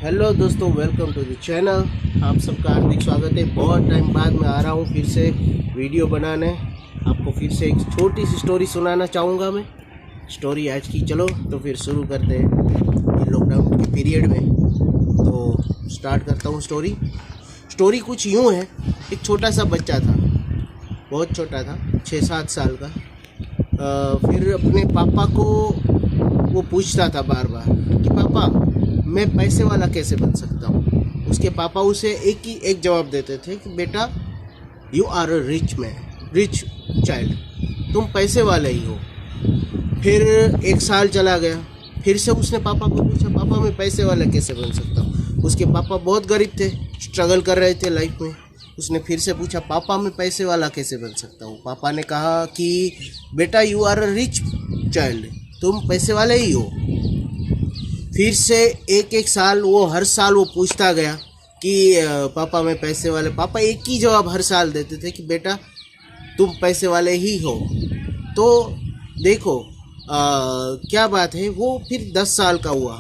Hello दोस्तों, welcome to the channel. आप सबका हार्दिक स्वागत है। बहुत टाइम बाद मैं आ रहा हूँ फिर से वीडियो बनाने। आपको फिर से एक छोटी सी स्टोरी सुनाना चाहूँगा मैं। स्टोरी आज की, चलो तो फिर शुरू करते हैं ये लॉकडाउन के पीरियड में। तो स्टार्ट करता हूँ स्टोरी कुछ यूँ है। एक छोटा सा बच्चा था, बहुत छोटा था, 6-7 साल का। फिर अपने पापा को वो पूछता था बार बार कि पापा मैं पैसे वाला कैसे बन सकता हूँ। उसके पापा उसे एक जवाब देते थे कि बेटा you are a rich child, तुम पैसे वाले ही हो। फिर 1 साल चला गया, फिर से उसने पापा को पूछा पापा मैं पैसे वाला कैसे बन सकता हूँ। उसके पापा बहुत गरीब थे, स्ट्रगल कर रहे थे लाइफ में। उसने फिर से पूछा पापा मैं पैसे वाला कैसे बन सकता हूँ। पापा ने कहा कि बेटा you are a rich child, तुम पैसे वाले ही हो। फिर से एक साल हर साल वो पूछता गया कि पापा मैं पैसे वाले। पापा एक ही जवाब हर साल देते थे कि बेटा तुम पैसे वाले ही हो। तो देखो क्या बात है। वो फिर 10 साल का हुआ,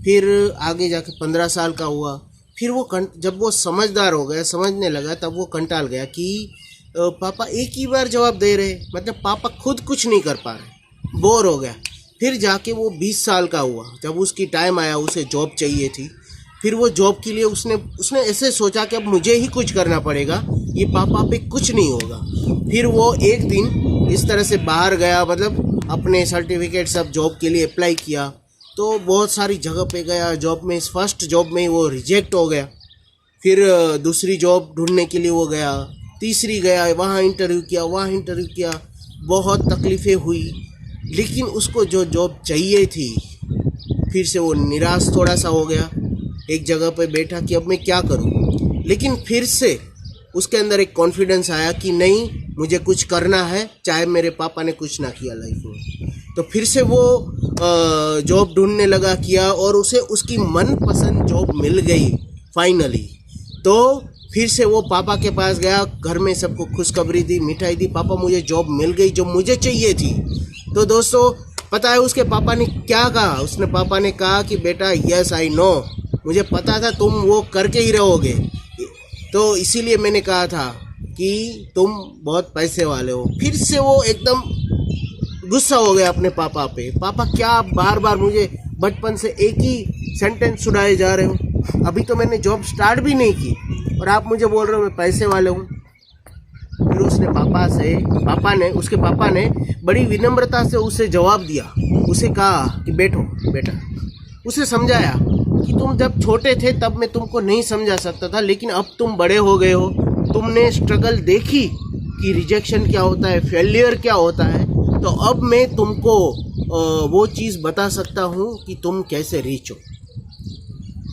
फिर आगे जाके 15 साल का हुआ। फिर वो जब वो समझदार हो गया, समझने लगा, तब वो कंटाल गया कि पापा एक ही बार जवाब दे रहे, मतलब पापा खुद कुछ नहीं कर पा रहे, बोर हो गया। फिर जाके वो 20 साल का हुआ, जब उसकी टाइम आया, उसे जॉब चाहिए थी। फिर वो जॉब के लिए उसने ऐसे सोचा कि अब मुझे ही कुछ करना पड़ेगा, ये पापा पे कुछ नहीं होगा। फिर वो एक दिन इस तरह से बाहर गया, मतलब अपने सर्टिफिकेट सब जॉब के लिए अप्लाई किया। तो बहुत सारी जगह पे गया जॉब में। इस फर्स्ट जॉब में वो रिजेक्ट हो गया। फिर दूसरी जॉब ढूंढने के लिए वो गया, तीसरी गया, वहाँ इंटरव्यू किया। बहुत तकलीफ़ें हुई, लेकिन उसको जो जॉब चाहिए थी, फिर से वो निराश थोड़ा सा हो गया। एक जगह पे बैठा कि अब मैं क्या करूं। लेकिन फिर से उसके अंदर एक कॉन्फिडेंस आया कि नहीं, मुझे कुछ करना है, चाहे मेरे पापा ने कुछ ना किया लाइफ में। तो फिर से वो जॉब ढूंढने लगा किया, और उसे उसकी मनपसंद जॉब मिल गई फाइनली। तो फिर से वो पापा के पास गया, घर में सबको खुशखबरी दी, मिठाई दी, पापा मुझे जॉब मिल गई जो मुझे चाहिए थी। तो दोस्तों पता है उसके पापा ने क्या कहा। उसने पापा ने कहा कि बेटा यस आई नो, मुझे पता था तुम वो करके ही रहोगे, तो इसीलिए मैंने कहा था कि तुम बहुत पैसे वाले हो। फिर से वो एकदम गुस्सा हो गया अपने पापा पे। पापा क्या आप बार बार मुझे बचपन से एक ही सेंटेंस सुनाए जा रहे हो, अभी तो मैंने जॉब स्टार्ट भी नहीं की और आप मुझे बोल रहे हो मैं पैसे वाले हूँ। फिर उसके पापा ने बड़ी विनम्रता से उसे जवाब दिया। उसे कहा कि बेटा, उसे समझाया कि तुम जब छोटे थे तब मैं तुमको नहीं समझा सकता था, लेकिन अब तुम बड़े हो गए हो, तुमने स्ट्रगल देखी कि रिजेक्शन क्या होता है, फेलियर क्या होता है, तो अब मैं तुमको वो चीज़ बता सकता हूँ कि तुम कैसे रीच हो।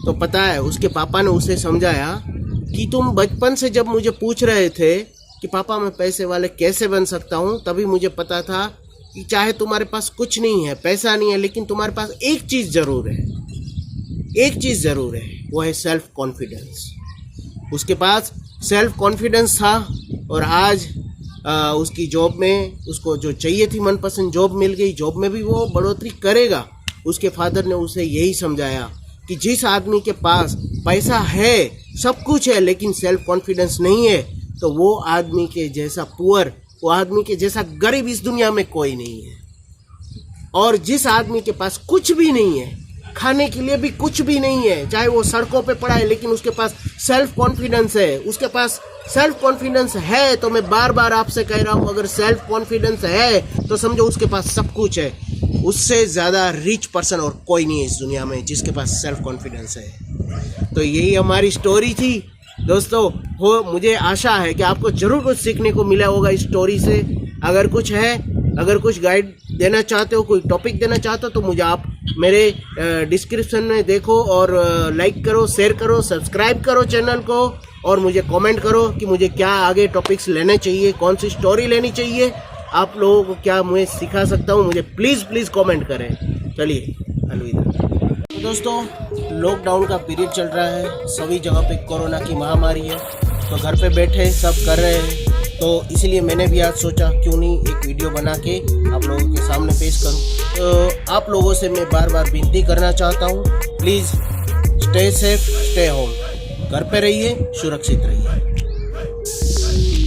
तो पता है उसके पापा ने उसे समझाया कि तुम बचपन से जब मुझे पूछ रहे थे कि पापा मैं पैसे वाले कैसे बन सकता हूँ, तभी मुझे पता था कि चाहे तुम्हारे पास कुछ नहीं है, पैसा नहीं है, लेकिन तुम्हारे पास एक चीज़ ज़रूर है, वो है सेल्फ कॉन्फिडेंस। उसके पास सेल्फ कॉन्फिडेंस था, और आज उसकी जॉब में उसको जो चाहिए थी मनपसंद जॉब मिल गई। जॉब में भी वो बढ़ोतरी करेगा। उसके फादर ने उसे यही समझाया कि जिस आदमी के पास पैसा है, सब कुछ है, लेकिन सेल्फ कॉन्फिडेंस नहीं है, तो वो आदमी के जैसा पुअर, वो आदमी के जैसा गरीब इस दुनिया में कोई नहीं है। और जिस आदमी के पास कुछ भी नहीं है, खाने के लिए भी कुछ भी नहीं है, चाहे वो सड़कों पे पड़ा है, लेकिन उसके पास सेल्फ कॉन्फिडेंस है, उसके पास सेल्फ कॉन्फिडेंस है, तो मैं बार बार आपसे कह रहा हूँ, अगर सेल्फ कॉन्फिडेंस है तो समझो उसके पास सब कुछ है। उससे ज़्यादा रिच पर्सन और कोई नहीं है इस दुनिया में जिसके पास सेल्फ कॉन्फिडेंस है। तो यही हमारी स्टोरी थी दोस्तों। मुझे आशा है कि आपको ज़रूर कुछ सीखने को मिला होगा इस स्टोरी से। अगर कुछ गाइड देना चाहते हो, कोई टॉपिक देना चाहते हो, तो मुझे आप मेरे डिस्क्रिप्शन में देखो, और लाइक करो, शेयर करो, सब्सक्राइब करो चैनल को, और मुझे कमेंट करो कि मुझे क्या आगे टॉपिक्स लेने चाहिए, कौन सी स्टोरी लेनी चाहिए, आप लोगों को क्या मैं सिखा सकता हूँ, मुझे प्लीज़ कमेंट करें। चलिए अलविदा। तो दोस्तों लॉकडाउन का पीरियड चल रहा है, सभी जगह पे कोरोना की महामारी है, तो घर पे बैठे सब कर रहे हैं। तो इसलिए मैंने भी आज सोचा क्यों नहीं एक वीडियो बना के आप लोगों के सामने पेश करूं। तो आप लोगों से मैं बार बार विनती करना चाहता हूं, please stay safe, stay home. घर पे रहिए, सुरक्षित रहिए।